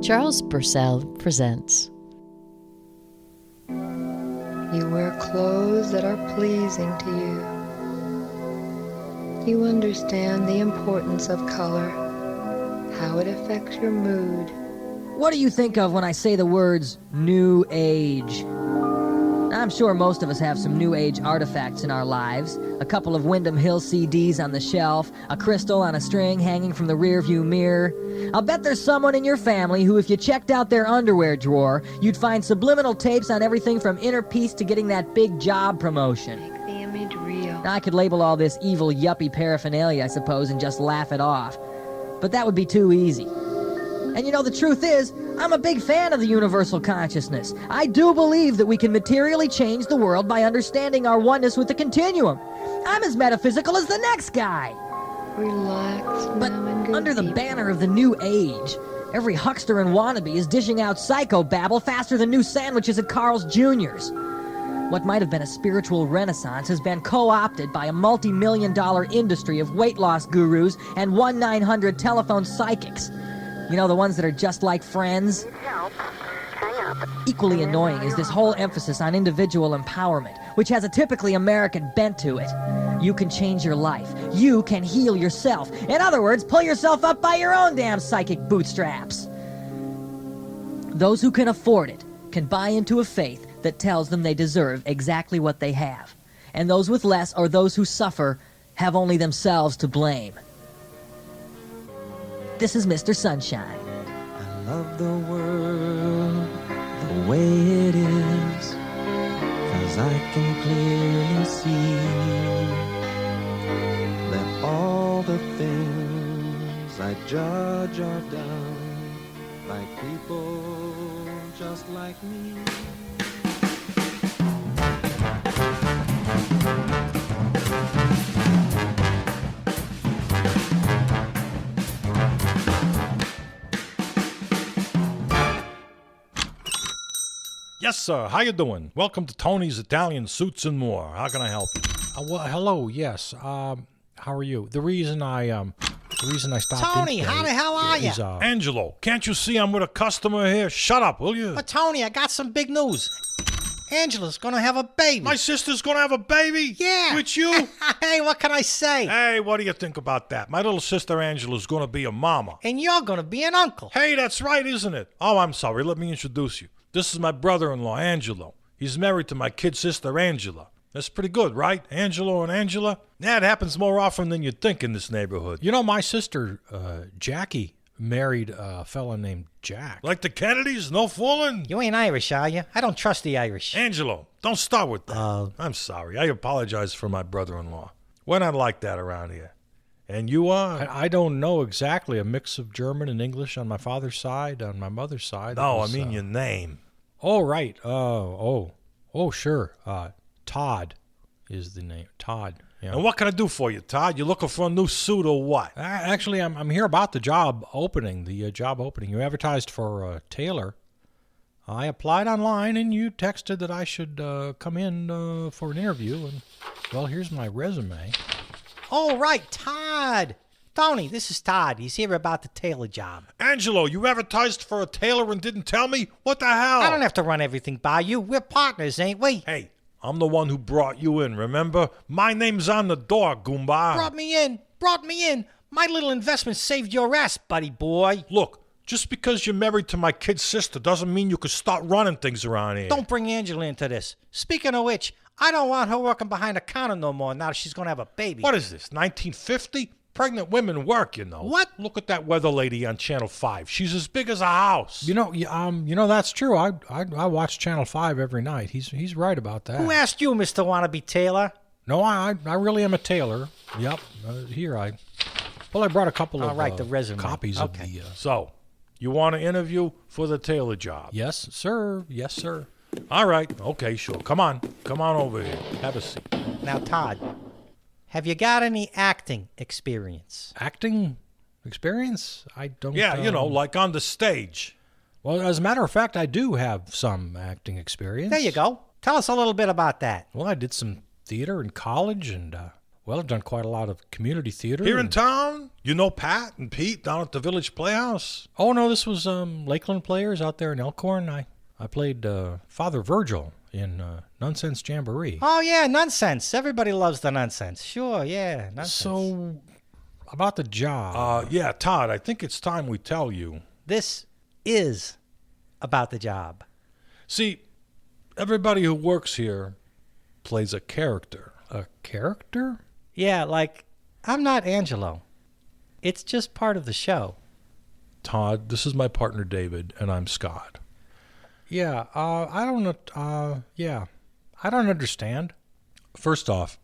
Charles Purcell presents. You wear clothes that are pleasing to you. You understand the importance of color, how it affects your mood. What do you think of when I say the words New Age? I'm sure most of us have some New Age artifacts in our lives. A couple of Wyndham Hill CDs on the shelf, a crystal on a string hanging from the rearview mirror. I'll bet there's someone in your family who, if you checked out their underwear drawer, you'd find subliminal tapes on everything from inner peace to getting that big job promotion. Make the image real. Now, I could label all this evil yuppie paraphernalia, I suppose, and just laugh it off. But that would be too easy. And you know, the truth is, I'm a big fan of the universal consciousness. I do believe that we can materially change the world by understanding our oneness with the continuum. I'm as metaphysical as the next guy. Relax But now and go under the deeper. banner of the New Age, every huckster and wannabe is dishing out psychobabble faster than new sandwiches at Carl's Jr.'s. What might have been a spiritual renaissance has been co-opted by a multi-million-dollar industry of weight loss gurus and 1-900 telephone psychics. You know, the ones that are just like friends? Equally annoying is this whole emphasis on individual empowerment, which has a typically American bent to it. You can change your life. You can heal yourself. In other words, pull yourself up by your own damn psychic bootstraps. Those who can afford it can buy into a faith that tells them they deserve exactly what they have. And those with less, or those who suffer, have only themselves to blame. This is Mr. Sunshine. I love the world the way it is, 'cause I can clearly see that all the things I judge are done by people just like me. Yes, sir. How you doing? Welcome to Tony's Italian Suits and More. How can I help you? Well, hello. Yes. How are you? The reason I stopped Tony, in today how the hell are is, ya? Angelo, can't you see I'm with a customer here? Shut up, will you? But Tony, I got some big news. Angela's gonna have a baby. My sister's gonna have a baby? Yeah. With you? Hey, what can I say? Hey, what do you think about that? My little sister Angela's gonna be a mama. And you're gonna be an uncle. Hey, that's right, isn't it? Oh, I'm sorry. Let me introduce you. This is my brother-in-law, Angelo. He's married to my kid sister, Angela. That's pretty good, right? Angelo and Angela? Yeah, it happens more often than you'd think in this neighborhood. You know, my sister, Jackie, married a fella named Jack. Like the Kennedys? No fooling? You ain't Irish, are you? I don't trust the Irish. Angelo, don't start with that. I'm sorry. I apologize for my brother-in-law. We're not like that around here. And you are? I don't know exactly. A mix of German and English on my father's side. On my mother's side. No, it was, I mean your name. Oh, right. Sure. Todd is the name. Todd. Yeah. And what can I do for you, Todd? You looking for a new suit or what? Actually, I'm here about the job opening. The job opening. You advertised for a tailor. I applied online, and you texted that I should come in for an interview. And well, here's my resume. Oh, right, Todd. Tony, this is Todd. He's here about the tailor job. Angelo, you advertised for a tailor and didn't tell me? What the hell? I don't have to run everything by you. We're partners, ain't we? Hey, I'm the one who brought you in, remember? My name's on the door, Goomba. Brought me in. My little investment saved your ass, buddy boy. Look, just because you're married to my kid's sister doesn't mean you can start running things around here. Don't bring Angela into this. Speaking of which, I don't want her working behind a counter no more now she's going to have a baby. What is this, 1950? Pregnant women work, you know. What? Look at that weather lady on Channel 5. She's as big as a house. You know that's true. I watch Channel 5 every night. He's right about that. Who asked you, Mr. Wannabe Taylor? No, I really am a tailor. Yep. I brought a couple of the resume. copies Okay. of the. So, you want to interview for the tailor job? Yes, sir. Yes, sir. All right. Okay, sure. Come on over here. Have a seat. Now, Todd, have you got any acting experience? Acting experience? I don't. Yeah, like on the stage. Well, as a matter of fact, I do have some acting experience. There you go. Tell us a little bit about that. Well, I did some theater in college, and I've done quite a lot of community theater. Here in town? You know Pat and Pete down at the Village Playhouse? Oh, no, this was Lakeland Players out there in Elkhorn. I played Father Virgil in Nonsense Jamboree. Oh, yeah, nonsense. Everybody loves the nonsense. Sure, yeah, nonsense. So, about the job. Yeah, Todd, I think it's time we tell you. This is about the job. See, everybody who works here plays a character. A character? Yeah, like, I'm not Angelo. It's just part of the show. Todd, this is my partner David, and I'm Scott. Yeah, I don't understand. First off,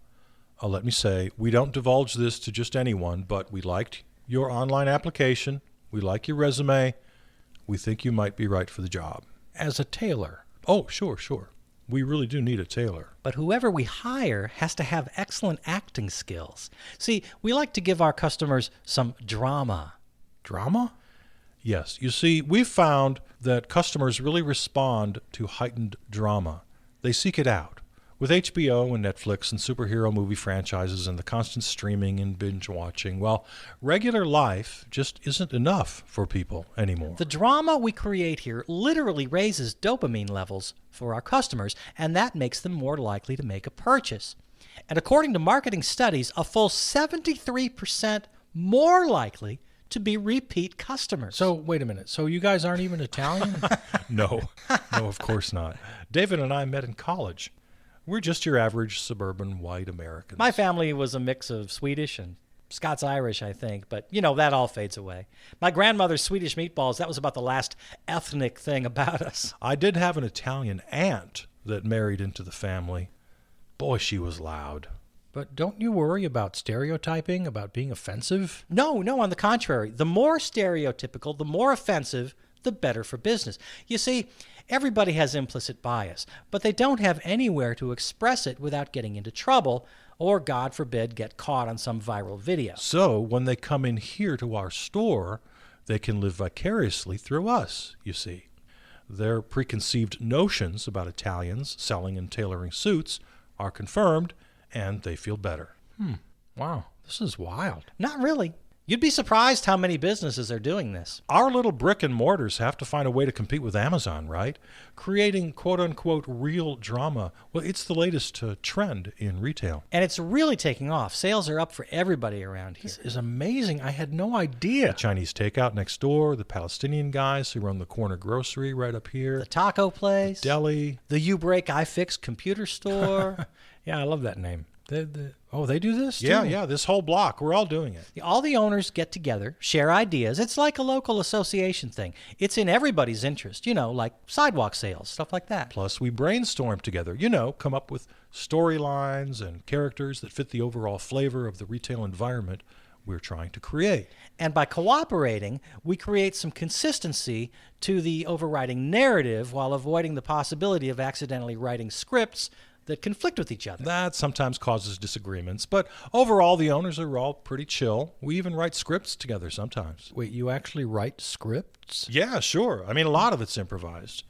let me say, we don't divulge this to just anyone, but we liked your online application. We like your resume. We think you might be right for the job. As a tailor. Oh, sure. We really do need a tailor. But whoever we hire has to have excellent acting skills. See, we like to give our customers some drama. Drama? Yes, you see, we've found that customers really respond to heightened drama. They seek it out. With HBO and Netflix and superhero movie franchises and the constant streaming and binge watching, well, regular life just isn't enough for people anymore. The drama we create here literally raises dopamine levels for our customers, and that makes them more likely to make a purchase. And according to marketing studies, a full 73% more likely to be repeat customers. So, wait a minute. So you guys aren't even Italian? No, of course not. David and I met in college. We're just your average suburban white Americans. My family was a mix of Swedish and Scots-Irish, I think, but, that all fades away. My grandmother's Swedish meatballs, that was about the last ethnic thing about us. I did have an Italian aunt that married into the family. Boy, she was loud. But don't you worry about stereotyping, about being offensive? No, on the contrary. The more stereotypical, the more offensive, the better for business. You see, everybody has implicit bias, but they don't have anywhere to express it without getting into trouble or, God forbid, get caught on some viral video. So when they come in here to our store, they can live vicariously through us, you see. Their preconceived notions about Italians selling and tailoring suits are confirmed, and they feel better. Wow, this is wild. Not really. You'd be surprised how many businesses are doing this. Our little brick and mortars have to find a way to compete with Amazon, right? Creating quote-unquote real drama. Well, it's the latest trend in retail. And it's really taking off. Sales are up for everybody around here. This is amazing. I had no idea. The Chinese takeout next door, the Palestinian guys who run the corner grocery right up here. The taco place. The deli. The You Break, I Fix computer store. Yeah, I love that name. They do this too? Yeah, this whole block. We're all doing it. All the owners get together, share ideas. It's like a local association thing. It's in everybody's interest, like sidewalk sales, stuff like that. Plus, we brainstorm together, come up with storylines and characters that fit the overall flavor of the retail environment we're trying to create. And by cooperating, we create some consistency to the overriding narrative while avoiding the possibility of accidentally writing scripts that conflict with each other. That sometimes causes disagreements, but overall the owners are all pretty chill. We even write scripts together sometimes. Wait, you actually write scripts? Yeah, sure. I mean, a lot of it's improvised.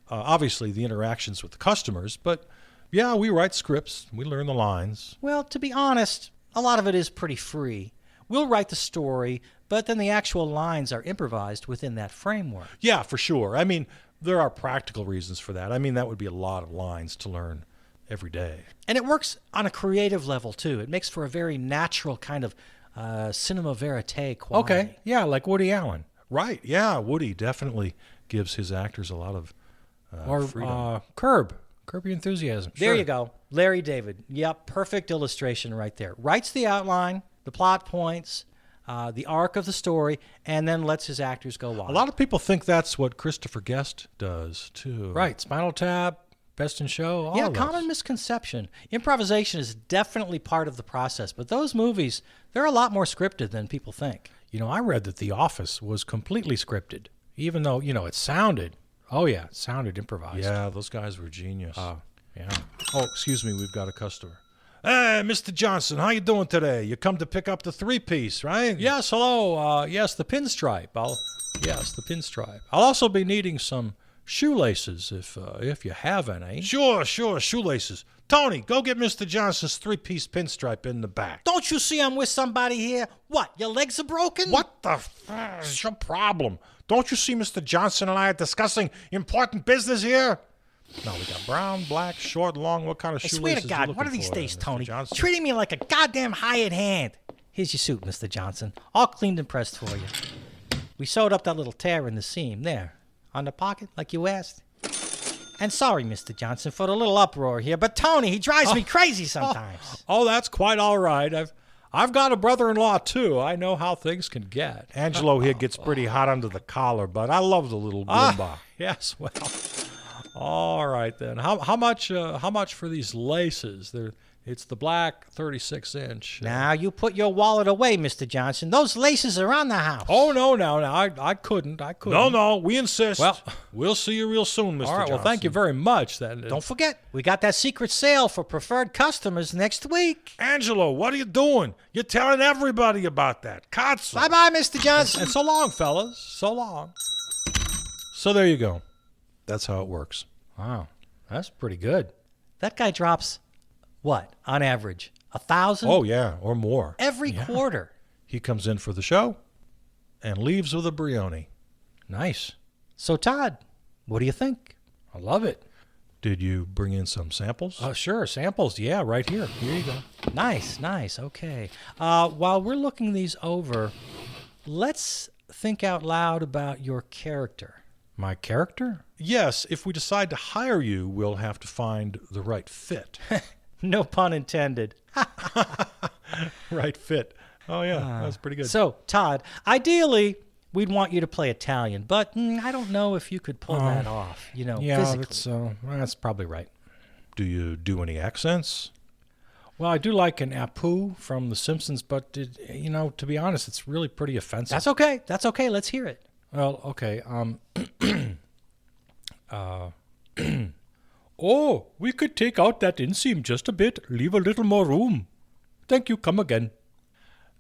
Obviously, the interactions with the customers, but yeah, we write scripts. We learn the lines. Well, to be honest, a lot of it is pretty free. We'll write the story, but then the actual lines are improvised within that framework. Yeah, for sure. I mean, there are practical reasons for that. I mean, that would be a lot of lines to learn every day. And it works on a creative level, too. It makes for a very natural kind of cinema verite quality. Okay, yeah, like Woody Allen. Right, yeah, Woody definitely gives his actors a lot of freedom. Curb Your Enthusiasm. There Sure. you go. Larry David. Yep, perfect illustration right there. Writes the outline, the plot points, the arc of the story, and then lets his actors go wild. A lot of people think that's what Christopher Guest does, too. Right, Spinal Tap, Best in Show, all Yeah, of common those. misconception. Improvisation is definitely part of the process, but those movies, they're a lot more scripted than people think. I read that The Office was completely scripted, even though, it sounded improvised. Yeah, those guys were genius. Yeah. Oh, excuse me, we've got a customer. Hey, Mr. Johnson, how you doing today? You come to pick up the 3-piece, right? Yes, hello. Yes, the pinstripe. The pinstripe. I'll also be needing some shoelaces, if you have any. Sure, shoelaces. Tony, go get Mr. Johnson's 3-piece pinstripe in the back. Don't you see I'm with somebody here? What, your legs are broken? What the is your problem? Don't you see Mr. Johnson and I are discussing important business here? No, we got brown, black, short, long. What kind of I shoelaces swear to you God, looking one of these for, days, Mr. Tony, Johnson? treating me like a goddamn hired hand. Here's your suit, Mr. Johnson. All cleaned and pressed for you. We sewed up that little tear in the seam there, on the pocket, like you asked. And sorry, Mr. Johnson, for the little uproar here, but Tony, he drives me crazy sometimes. Oh, that's quite all right. I've got a brother-in-law, too. I know how things can get. Angelo here gets pretty hot under the collar, but I love the little Bloomba. Yes, well, all right then. How much for these laces? It's the black 36-inch. Now, you put your wallet away, Mr. Johnson. Those laces are on the house. Oh, no, I couldn't. No, we insist. Well, we'll see you real soon, Mr. all right, Johnson. well, thank you very much then. Don't forget, we got that secret sale for preferred customers next week. Angelo, what are you doing? You're telling everybody about that. Katsu. Bye-bye, Mr. Johnson. And so long, fellas. So long. So there you go. That's how it works. Wow, that's pretty good. That guy drops, what, on average, 1,000? Oh, yeah, or more. Every quarter. He comes in for the show and leaves with a Brioni. Nice. So, Todd, what do you think? I love it. Did you bring in some samples? Sure, samples. Yeah, right here. Here you go. Nice. Okay. While we're looking these over, let's think out loud about your character. My character? Yes, if we decide to hire you, we'll have to find the right fit. No pun intended. Right fit. Oh, yeah, that's pretty good. So, Todd, ideally, we'd want you to play Italian, but I don't know if you could pull that off, yeah, physically. that's probably right. Do you do any accents? Well, I do like an Apu from The Simpsons, but, to be honest, it's really pretty offensive. That's okay. Let's hear it. Well, okay. Oh, we could take out that inseam just a bit, leave a little more room. Thank you, come again.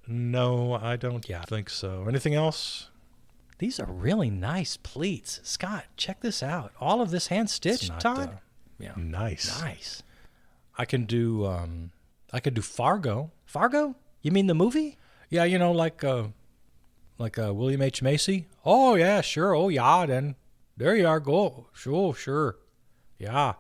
No, I don't think so. Anything else? These are really nice pleats. Scott, check this out. All of this hand-stitched, Todd? Yeah. Nice. I can do Fargo. Fargo? You mean the movie? Yeah, like William H. Macy. Oh, yeah, sure. Oh, yeah, then. There you are. Go. Sure. Yeah.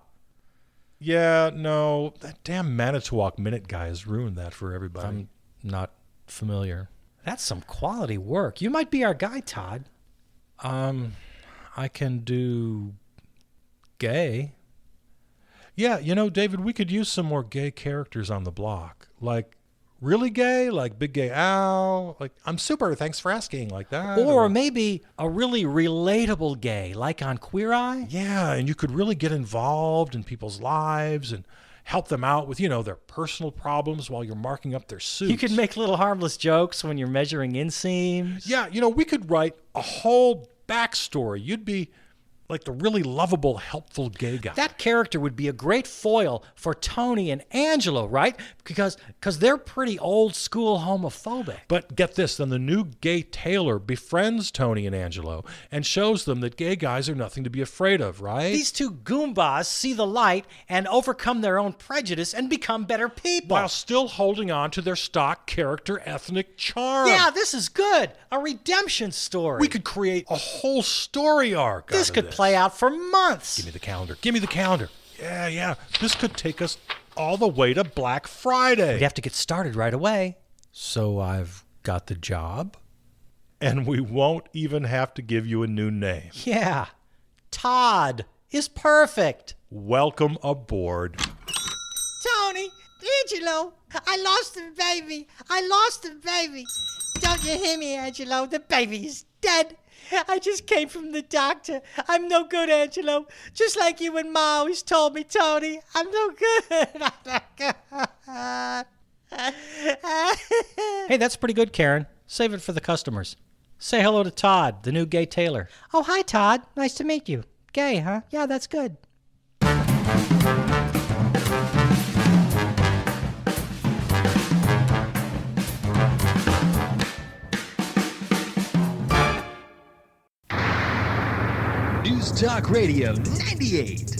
Yeah, no. That damn Manitowoc Minute guy has ruined that for everybody. I'm not familiar. That's some quality work. You might be our guy, Todd. I can do gay. Yeah, David, we could use some more gay characters on the block. Like, really gay? Like Big Gay Al? Like, I'm super, thanks for asking, like that? Or maybe a really relatable gay, like on Queer Eye? Yeah, and you could really get involved in people's lives and help them out with, their personal problems while you're marking up their suits. You could make little harmless jokes when you're measuring inseams. Yeah, we could write a whole backstory. You'd be like the really lovable, helpful gay guy. That character would be a great foil for Tony and Angelo, right? Because they're pretty old school homophobic. But get this, then the new gay tailor befriends Tony and Angelo and shows them that gay guys are nothing to be afraid of, right? These two Goombas see the light and overcome their own prejudice and become better people. While still holding on to their stock character ethnic charm. Yeah, this is good. A redemption story. We could create a whole story arc. This could play out for months. Give me the calendar. Yeah. This could take us all the way to Black Friday. We'd have to get started right away. So I've got the job? And we won't even have to give you a new name. Yeah. Todd is perfect. Welcome aboard. Tony, Angelo, I lost the baby. Don't you hear me, Angelo? The baby is dead. I just came from the doctor. I'm no good, Angelo. Just like you and Ma always told me, Tony. I'm no good. Hey, that's pretty good, Karen. Save it for the customers. Say hello to Todd, the new gay tailor. Oh, hi, Todd. Nice to meet you. Gay, huh? Yeah, that's good. Talk Radio 98.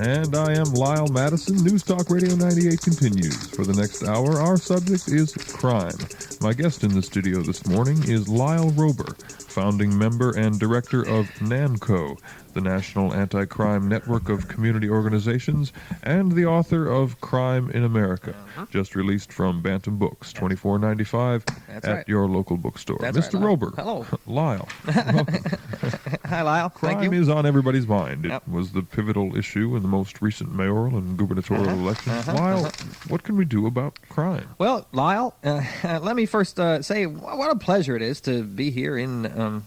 And I am Lyle Madison. News Talk Radio 98 continues. For the next hour, our subject is crime. My guest in the studio this morning is Lyle Rober, founding member and director of NANCO, the National Anti-Crime Network of Community Organizations, and the author of Crime in America, just released from Bantam Books, $24.95 at your local bookstore. Mr. Rober. Hello. Lyle. Hi, Lyle. Crime Thank you. is on everybody's mind. It was the pivotal issue in the most recent mayoral and gubernatorial elections. Lyle, what can we do about crime? Well, Lyle, let me first say what a pleasure it is to be here in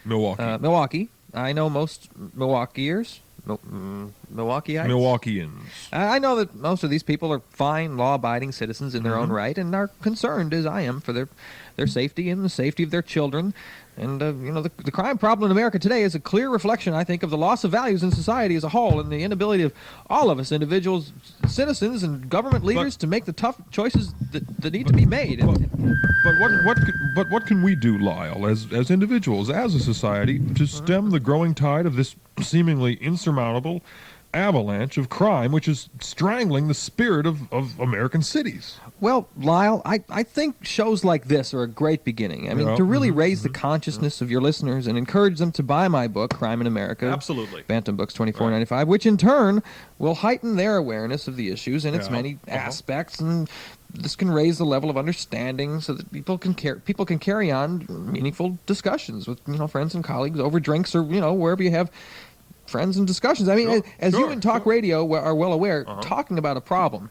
Milwaukee. I know most Milwaukeeers. Milwaukeeans. I know that most of these people are fine, law-abiding citizens in their own right and are concerned, as I am, for their safety and the safety of their children. And, the crime problem in America today is a clear reflection, I think, of the loss of values in society as a whole and the inability of all of us, individuals, citizens, and government leaders to make the tough choices that need to be made. But what can we do, Lyle, as individuals, as a society, to stem the growing tide of this seemingly insurmountable avalanche of crime which is strangling the spirit of American cities? Well, Lyle, I think shows like this are a great beginning. I mean, to really raise the consciousness of your listeners and encourage them to buy my book, Crime in America. Absolutely. Bantam Books, $24.95, which in turn will heighten their awareness of the issues and its many aspects, and this can raise the level of understanding so that people can carry on meaningful discussions with friends and colleagues over drinks or wherever you have friends and discussions. I mean, as you in talk radio are well aware, talking about a problem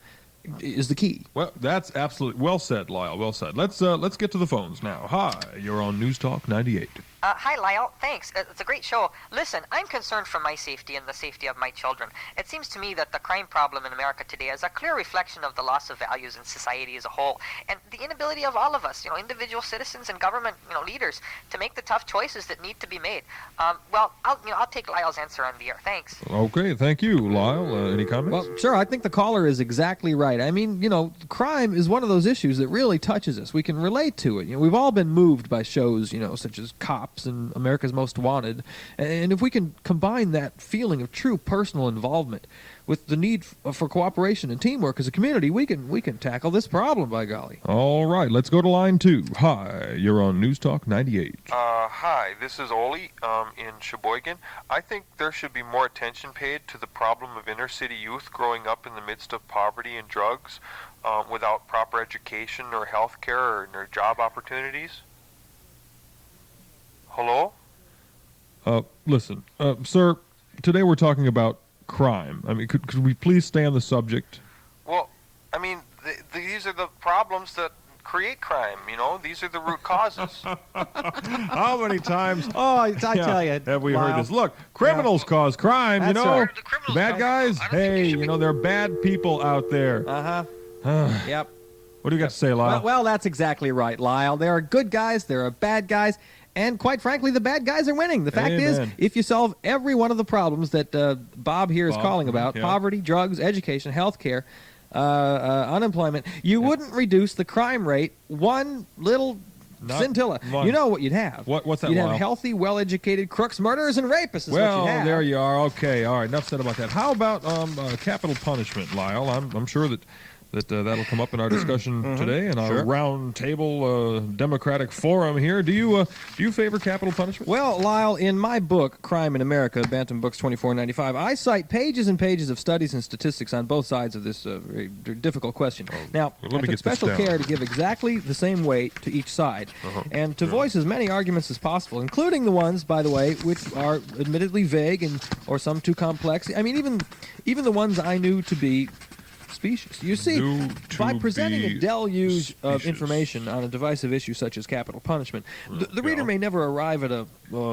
is the key. Well, that's absolutely well said, Lyle. Well said. Let's get to the phones now. Hi, you're on News Talk 98. Hi, Lyle. Thanks. It's a great show. Listen, I'm concerned for my safety and the safety of my children. It seems to me that the crime problem in America today is a clear reflection of the loss of values in society as a whole, and the inability of all of us, individual citizens and government, leaders, to make the tough choices that need to be made. Well, I'll take Lyle's answer on the air. Thanks. Okay, thank you, Lyle. Any comments? Well, sure. I think the caller is exactly right. I mean, crime is one of those issues that really touches us. We can relate to it. We've all been moved by shows, such as Cops and America's Most Wanted. And if we can combine that feeling of true personal involvement with the need for cooperation and teamwork as a community, we can tackle this problem, by golly. All right, let's go to line 2. Hi, you're on News Talk 98. Hi, this is Oli in Sheboygan. I think there should be more attention paid to the problem of inner-city youth growing up in the midst of poverty and drugs without proper education or health care or job opportunities. Hello? Listen, sir, today we're talking about crime. I mean, could we please stay on the subject? Well, I mean, these are the problems that create crime, These are the root causes. How many times I tell you. have we heard this? Look, criminals cause crime, That's right. The bad guys, hey, there are bad people out there. Yep. What do you got to say, Lyle? Well, that's exactly right, Lyle. There are good guys, there are bad guys, and quite frankly, the bad guys are winning. The fact is, if you solve every one of the problems that Bob here is calling about, poverty, drugs, education, health care, unemployment, you wouldn't reduce the crime rate one little scintilla. You know what you'd have. What's that, You'd Lyle? have healthy, well-educated crooks, murderers, and rapists is what you'd have. There you are. Okay, all right, enough said about that. How about capital punishment, Lyle? I'm sure that'll come up in our discussion today in our round table democratic forum here. Do you favor capital punishment? Well, Lyle, in my book, Crime in America, Bantam Books, $24.95, I cite pages and pages of studies and statistics on both sides of this very difficult question. Now, I took special care to give exactly the same weight to each side, and to voice as many arguments as possible, including the ones, by the way, which are admittedly vague or some too complex. I mean, even the ones I knew to be specious. You see, by presenting a deluge of information on a divisive issue such as capital punishment, the reader may never arrive at a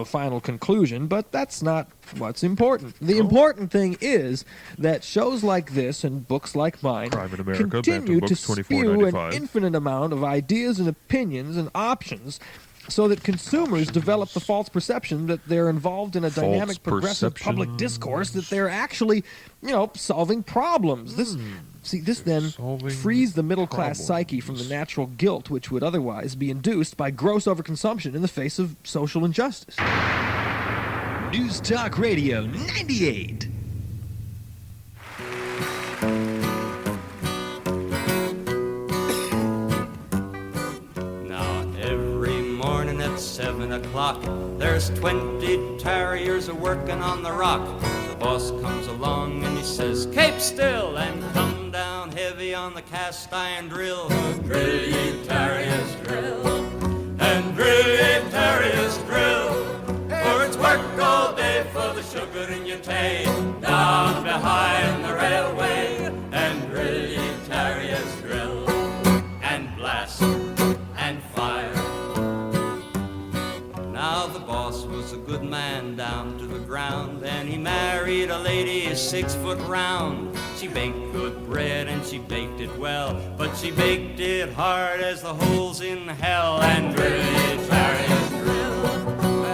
final conclusion, but that's not what's important. The important thing is that shows like this and books like mine continue to spew an infinite amount of ideas and opinions and options, so that consumers develop the false perception that they're involved in a dynamic, progressive public discourse, that they're actually, solving problems. This then frees the middle-class psyche from the natural guilt which would otherwise be induced by gross overconsumption in the face of social injustice. News Talk Radio 98. Now every morning at 7 o'clock, there's 20 terriers a-working on the rock. The boss comes along and he says, "Keep still and come down heavy on the cast iron drill. Drill ye terriers, drill, and drill ye terriers, drill, for it's work all day for the sugar in your tay. Down behind the railway, and drill ye terriers, drill, and blast and fire." Now the boss was a good man down to the ground, and he married a lady 6 foot round. She baked good bread and she baked it well, but she baked it hard as the holes in hell. And drill ye terriers, drill,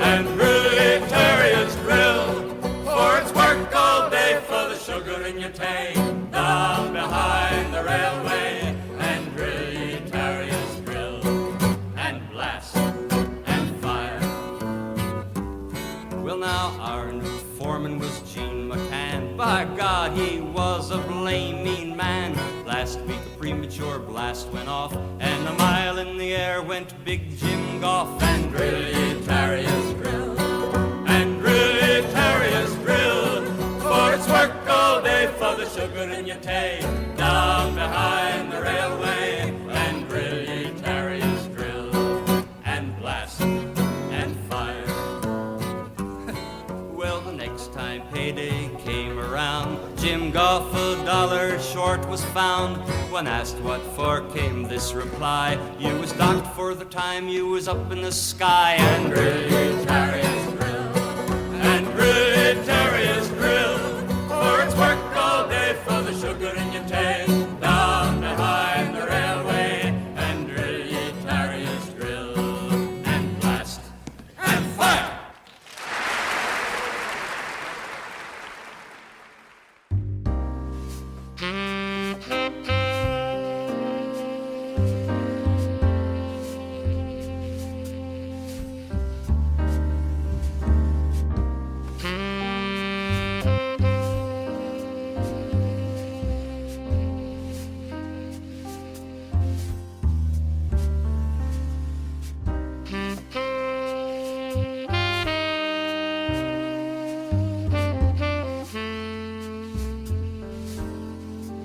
and drill ye terriers, drill, for it's work all day for the sugar in your tay. Down behind the railway, and drill ye terriers, drill, and blast and fire. Well, now our new foreman was Gene McCann. By God, he was a blame mean man. Last week a premature blast went off, and a mile in the air went Big Jim Goff. And drill ye terriers, drill, and drill ye terriers, drill, for it's work all day for the sugar in your tay. Down behind the railway, and drill ye terriers, drill, and blast and fire. Well, the next time payday came around, Jim Goff $1 short was found. When asked what for, came this reply: "You was docked for the time you was up in the sky." And drill ye terriers, drill, and drill ye terriers, drill, for it's work all day for the sugar in your tay. Down behind the railway, and drill ye terriers, drill, and blast and fire.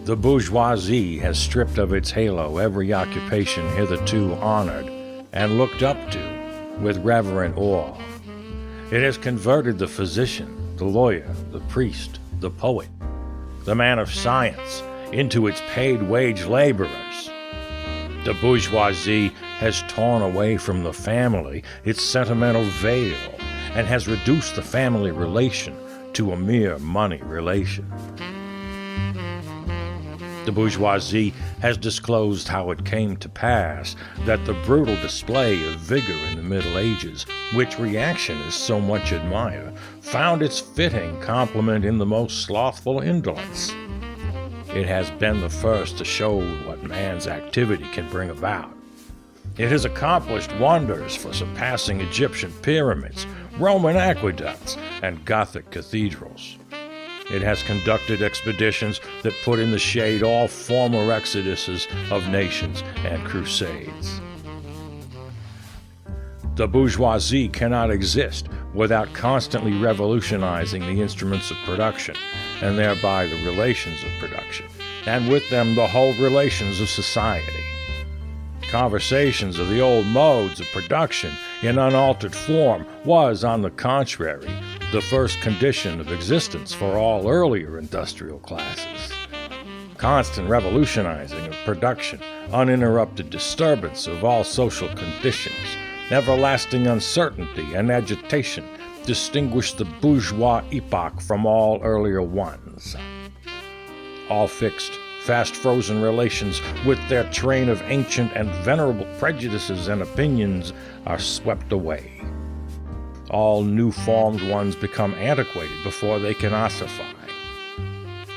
The bourgeoisie has stripped of its halo every occupation hitherto honored and looked up to with reverent awe. It has converted the physician, the lawyer, the priest, the poet, the man of science into its paid wage laborers. The bourgeoisie has torn away from the family its sentimental veil and has reduced the family relation to a mere money relation. The bourgeoisie has disclosed how it came to pass that the brutal display of vigor in the Middle Ages, which reactionists so much admire, found its fitting complement in the most slothful indolence. It has been the first to show what man's activity can bring about. It has accomplished wonders for surpassing Egyptian pyramids, Roman aqueducts, and Gothic cathedrals. It has conducted expeditions that put in the shade all former exoduses of nations and crusades. The bourgeoisie cannot exist without constantly revolutionizing the instruments of production, and thereby the relations of production, and with them the whole relations of society. Conversations of the old modes of production in unaltered form was, on the contrary, the first condition of existence for all earlier industrial classes. Constant revolutionizing of production, uninterrupted disturbance of all social conditions, everlasting uncertainty and agitation distinguish the bourgeois epoch from all earlier ones. All fixed, fast-frozen relations with their train of ancient and venerable prejudices and opinions are swept away. All new-formed ones become antiquated before they can ossify.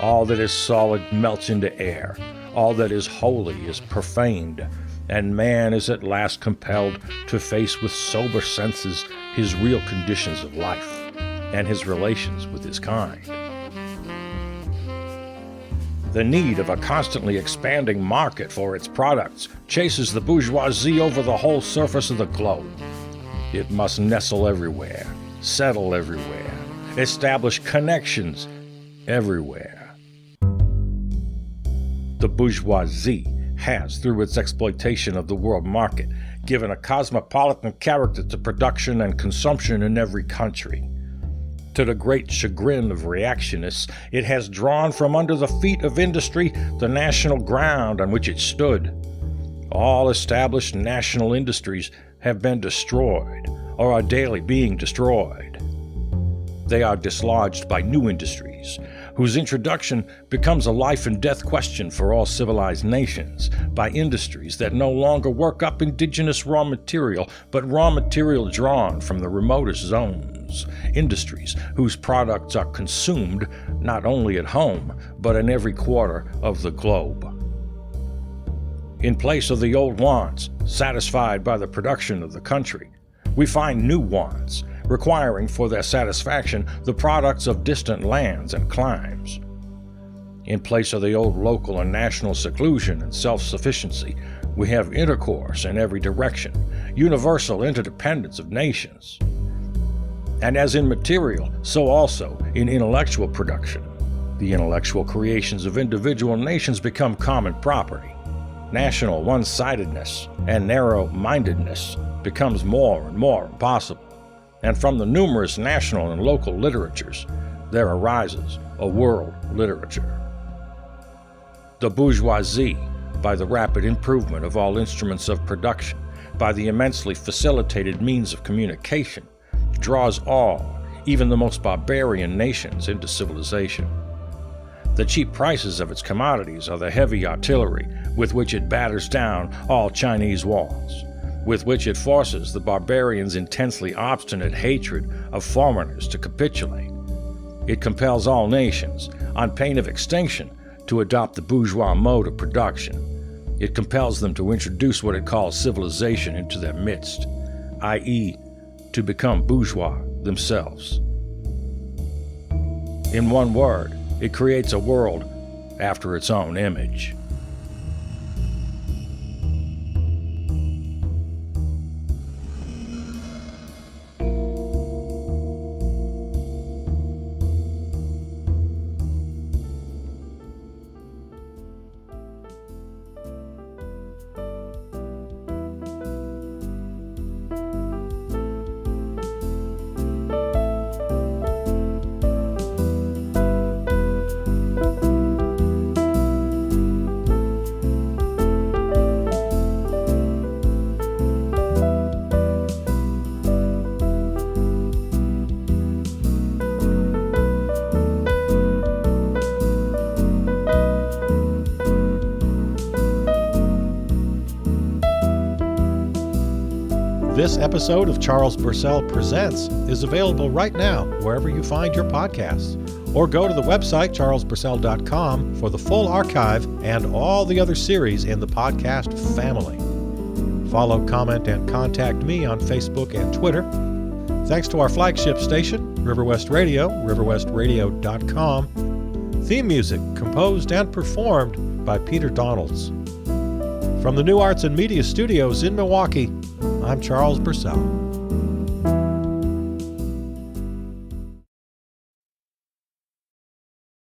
All that is solid melts into air. All that is holy is profaned, and man is at last compelled to face with sober senses his real conditions of life, and his relations with his kind. The need of a constantly expanding market for its products chases the bourgeoisie over the whole surface of the globe. It must nestle everywhere, settle everywhere, establish connections everywhere. The bourgeoisie has, through its exploitation of the world market, given a cosmopolitan character to production and consumption in every country. To the great chagrin of reactionists, it has drawn from under the feet of industry the national ground on which it stood. All established national industries have been destroyed, or are daily being destroyed. They are dislodged by new industries, whose introduction becomes a life and death question for all civilized nations, by industries that no longer work up indigenous raw material, but raw material drawn from the remotest zones, industries whose products are consumed not only at home, but in every quarter of the globe. In place of the old wants, satisfied by the production of the country, we find new wants, requiring for their satisfaction the products of distant lands and climes. In place of the old local and national seclusion and self-sufficiency, we have intercourse in every direction, universal interdependence of nations. And as in material, so also in intellectual production. The intellectual creations of individual nations become common property. National one-sidedness and narrow-mindedness becomes more and more impossible. And from the numerous national and local literatures, there arises a world literature. The bourgeoisie, by the rapid improvement of all instruments of production, by the immensely facilitated means of communication, draws all, even the most barbarian nations, into civilization. The cheap prices of its commodities are the heavy artillery with which it batters down all Chinese walls, with which it forces the barbarians' intensely obstinate hatred of foreigners to capitulate. It compels all nations, on pain of extinction, to adopt the bourgeois mode of production. It compels them to introduce what it calls civilization into their midst, i.e., to become bourgeois themselves. In one word, it creates a world after its own image. This episode of Charles Bursell Presents is available right now wherever you find your podcasts. Or go to the website charlesbursell.com for the full archive and all the other series in the podcast family. Follow, comment, and contact me on Facebook and Twitter. Thanks to our flagship station, River West Radio, riverwestradio.com. Theme music composed and performed by Peter Donalds. From the New Arts and Media Studios in Milwaukee, I'm Charles Bursell.